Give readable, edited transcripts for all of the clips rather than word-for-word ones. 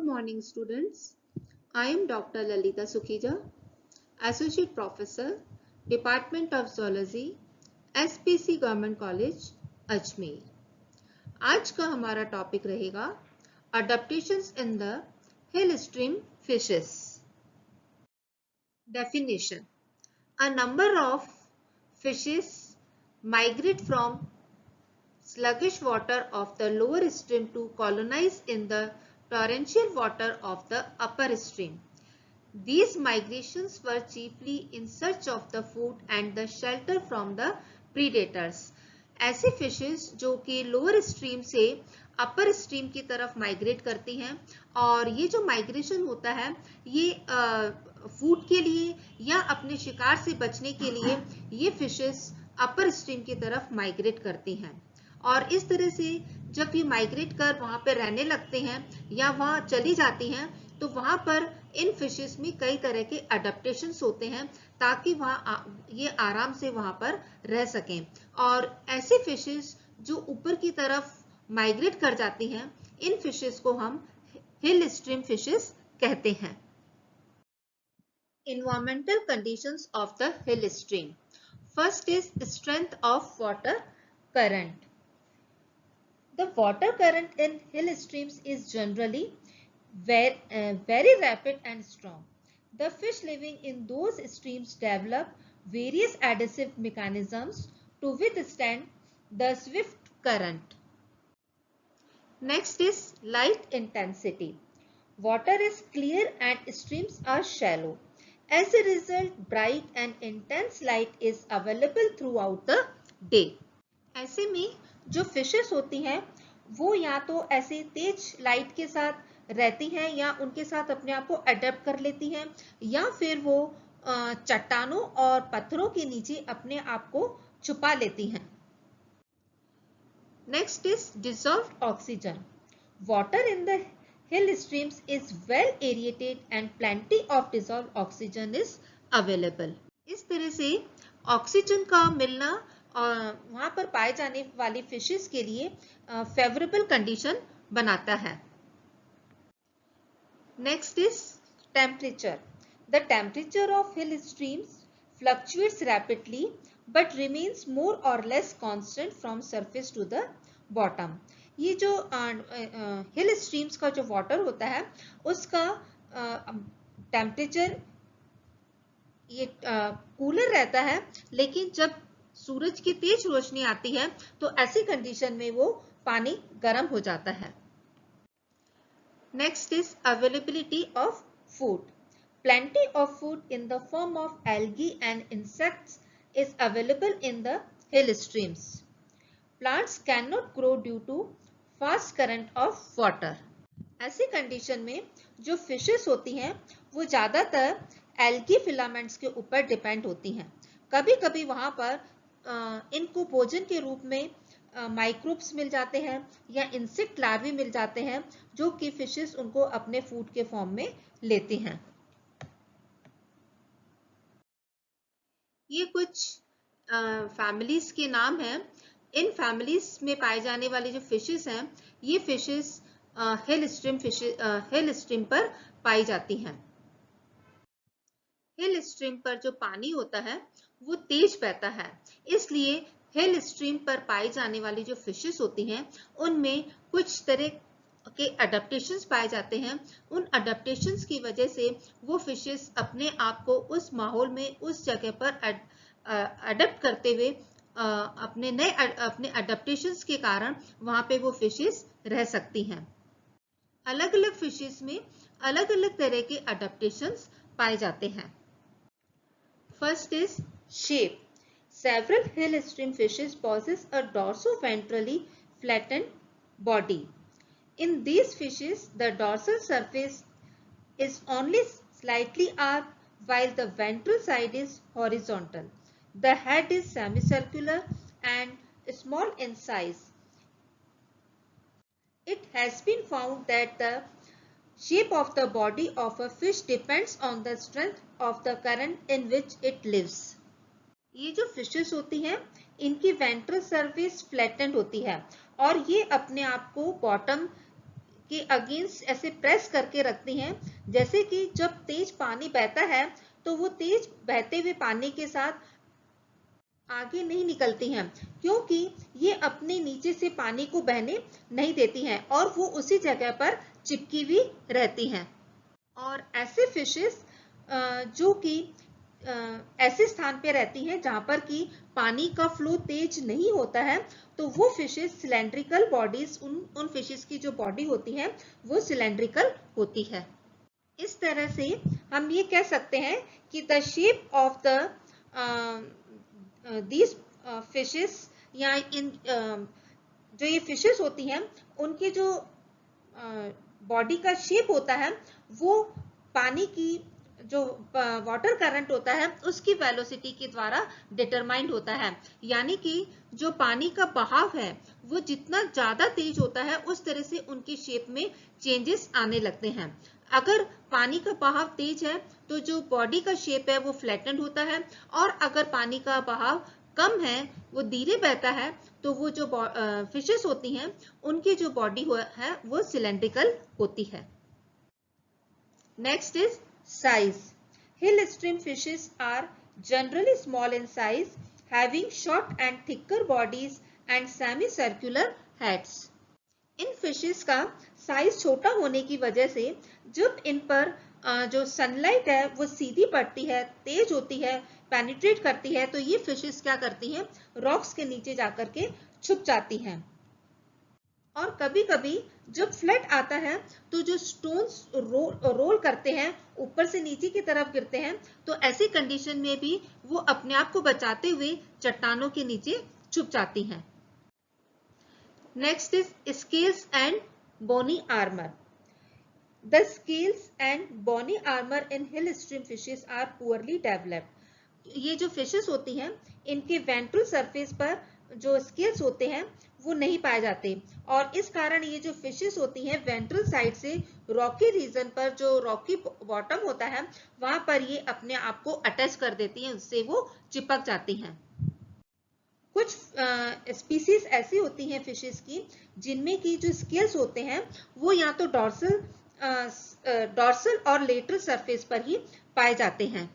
morning, students. I am Dr. Lalita Sukhija, Associate Professor, Department of Zoology, SPC Government College, Ajmer. आज का हमारा topic रहेगा Adaptations in the Hill Stream Fishes. Definition: A number of fishes migrate from sluggish water of the lower stream to colonize in the torrential water of the upper stream. These migrations were chiefly in search of the food and the shelter from the predators. ऐसी fishes जो कि lower stream से अपर stream की तरफ migrate करती हैं और ये जो माइग्रेशन होता है ये फूड के लिए या अपने शिकार से बचने के लिए ये फिशेस अपर स्ट्रीम की तरफ माइग्रेट करती हैं और इस तरह से जब ये माइग्रेट कर वहां पर रहने लगते हैं या वहां चली जाती हैं तो वहां पर इन फिशेस में कई तरह के अडेप्टेशंस होते हैं ताकि ये आराम से वहां पर रह सकें और ऐसे फिशेस जो ऊपर की तरफ माइग्रेट कर जाती हैं इन फिशेस को हम हिल स्ट्रीम फिशेस कहते हैं। Environmental conditions of the hill stream. First is strength of water current. The water current in hill streams is generally very rapid and strong. The fish living in those streams develop various adhesive mechanisms to withstand the swift current. Next is light intensity. Water is clear and streams are shallow. As a result, bright and intense light is available throughout the day. ऐसे में जो fishes होती हैं वो या तो ऐसे तेज light के साथ रहती हैं या उनके साथ अपने आप को अडेप्ट कर लेती हैं या फिर वो चट्टानों और पत्थरों के नीचे अपने आप को छुपा लेती हैं। Next is dissolved oxygen. Water in the hill streams is well aerated and plenty of dissolved oxygen is available. इस तरह से ऑक्सीजन का मिलना वहां पर पाए जाने वाली फिशेस के लिए फेवरेबल कंडीशन बनाता है। Next is temperature. The temperature of hill streams fluctuates rapidly but remains more or less constant from surface to the bottom. ये जो हिल स्ट्रीम्स का जो वाटर होता है उसका टेम्परेचर ये कूलर रहता है लेकिन जब सूरज की तेज रोशनी आती है तो ऐसी कंडीशन में वो पानी गर्म हो जाता है। Next is availability of food. Plenty of food in the form of algae and insects is available in the hill streams. Plants cannot grow due to fast current of water. ऐसी condition में जो fishes होती हैं वो ज़्यादातर algae filaments के ऊपर depend होती हैं। कभी कभी वहाँ पर इनको भोजन के रूप में माइक्रोब्स मिल जाते हैं या इंसेक्ट लार्वी मिल जाते हैं जो कि फिशेस उनको अपने फूड के फॉर्म में लेती हैं। ये कुछ फैमिलीज के नाम हैं। इन फैमिलीज में पाए जाने वाले जो फिशेस हैं ये फिशेस हिल स्ट्रीम पर पाई जाती हैं। हिल स्ट्रीम पर जो पानी होता है वो तेज बहता है इसलिए हिल स्ट्रीम पर पाई जाने वाली जो फिशेस होती हैं उनमें कुछ तरह के अडेप्टेशंस पाए जाते हैं। उन अडेप्टेशंस की वजह से वो फिशेस अपने आप को उस माहौल में उस जगह पर अडेप्ट करते हुए अपने अडेप्टेशंस के कारण वहां पे वो फिशेस रह सकती हैं। अलग अलग फिशेस में अलग अलग तरह के अडेप्टेशंस पाए जाते हैं। First is shape. Several hill stream fishes possess a dorso-ventrally flattened body. In these fishes, the dorsal surface is only slightly arched while the ventral side is horizontal. The head is semicircular and small in size. It has been found that the shape of the body of a fish depends on the strength of the current in which it lives. ये जो fishes होती हैं इनकी ventral surface flattened होती है और ये अपने आप को बॉटम के अगेंस्ट ऐसे प्रेस करके रखती हैं, जैसे कि जब तेज पानी बहता है तो वो तेज बहते हुए पानी के साथ आगे नहीं निकलती हैं, क्योंकि ये अपने नीचे से पानी को बहने नहीं देती हैं और वो उसी जगह पर चिपकी हुई रहती हैं। और ऐसे फिशेस जो कि ऐसे स्थान पे रहती हैं जहां पर कि पानी का फ्लो तेज नहीं होता है, तो वो फिशेस सिलेंड्रिकल बॉडीज, उन फिशेस की जो बॉडी होती है वो सिलेंड्रिकल होती है। इस तरह से हम ये कह सकते हैं कि the shape of the these fishes या इन जो ये फिशेस होती हैं उनके जो बॉडी का शेप होता है वो पानी की जो वाटर करंट होता है उसकी वेलोसिटी के द्वारा डिटरमाइंड होता है। यानी कि जो पानी का बहाव है वो जितना ज्यादा तेज होता है उस तरह से उनकी शेप में चेंजेस आने लगते हैं। अगर पानी का बहाव तेज है तो जो बॉडी का शेप है वो फ्लैटेंड होता है, और अगर पानी का बहाव कम है, वो धीरे बहता है, तो वो जो फिशेस होती हैं उनकी जो बॉडी है वो सिलेंड्रिकल होती है। Next is size. Hill stream fishes are generally small in size, having short and thicker bodies and semicircular heads. In fishes का साइज छोटा होने की वजह से जब इन पर जो सनलाइट है वो सीधी पड़ती है, तेज होती है, पेनिट्रेट करती है, तो ये फिशेस क्या करती हैं, रॉक्स के नीचे जाकर के छुप जाती हैं। और कभी कभी जब फ्लड आता है तो जो स्टोन्स रोल करते हैं, ऊपर से नीचे की तरफ गिरते हैं, तो ऐसी कंडीशन में भी वो अपने आप को बचाते हुए चट्टानों के नीचे छुप जाती हैं। Next is scales and bony armour. The scales and bony armor in hill stream fishes are poorly developed. ये जो फिशेस होती हैं इनके वेंट्रल सरफेस पर जो स्केल्स होते हैं वो नहीं पाए जाते, और इस कारण ये जो फिशेस होती हैं वेंट्रल साइड से रॉकी रीजन पर, जो रॉकी बॉटम होता है वहां पर ये अपने आप को अटैच कर देती हैं, उससे वो चिपक जाती हैं। कुछ स्पीसीज ऐसी होती हैं फिशेस की जिनमें की जो स्केल्स होते हैं वो या तो डॉर्सल और लेटरल सरफेस पर ही पाए जाते हैं।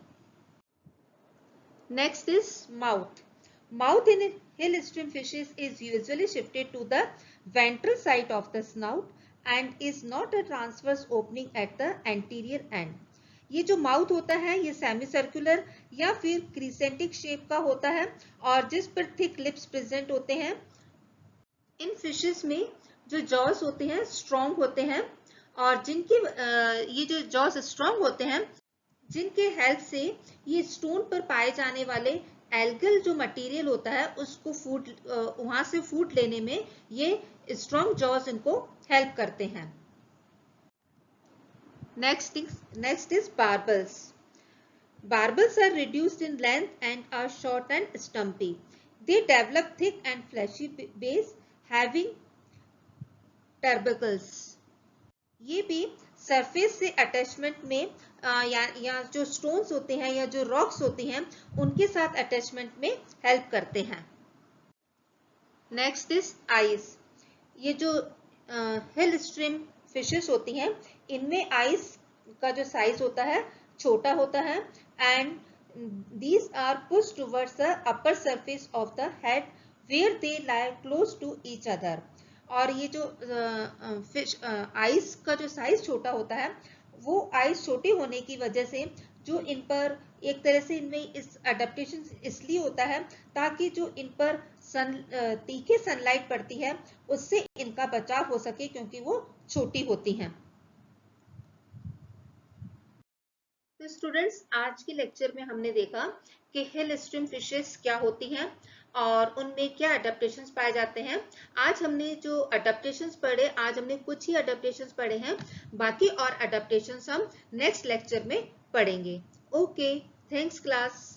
Next is mouth. Mouth in hill stream fishes is usually shifted to the ventral side of the snout and is not a transverse opening at the anterior end. ये जो mouth होता है ये semi circular या फिर crescentic shape का होता है और जिस पर थिक लिप्स प्रेजेंट होते हैं। इन फिशेस में जो जॉस होते हैं स्ट्रॉन्ग होते हैं, और जिनकी ये जो जॉस स्ट्रॉन्ग होते हैं जिनके हेल्प से ये स्टोन पर पाए जाने वाले एल्गल जो मटेरियल होता है उसको वहां से फूड लेने में ये स्ट्रॉन्ग जॉस इनको हेल्प करते हैं। Next is barbels. Barbels are reduced in length and are short and stumpy. They develop thick and fleshy base having tubercles. ये भी सरफेस से अटैचमेंट में या जो स्टोन्स होते हैं या जो रॉक्स होती हैं उनके साथ अटैचमेंट में हेल्प करते हैं। Next is ice. ये जो हिल स्ट्रीम फिशेस होती हैं इनमें आइस का जो साइज होता है छोटा होता है, and these are pushed towards the upper surface of the head where they lie close to each other. और ये जो फिश आइस का जो साइज छोटा होता है वो आइस छोटे होने की वजह से जो इन पर एक तरह से इनमें इस अडेप्टेशन इसलिए होता है ताकि जो इन पर तीखे सनलाइट पड़ती है उससे इनका बचाव हो सके, क्योंकि वो छोटी होती हैं। तो स्टूडेंट्स आज के लेक्चर में हमने देखा कि हिल स्ट्रीम फिशेस क्या होती हैं और उनमें क्या अडेप्टेशंस पाए जाते हैं। आज हमने जो अडेप्टेशंस पढ़े, आज हमने कुछ ही अडेप्टेशंस पढ़े हैं, बाकी और अडेप्टेशंस हम नेक्स्ट लेक्चर में पढ़ेंगे। Okay, thanks class.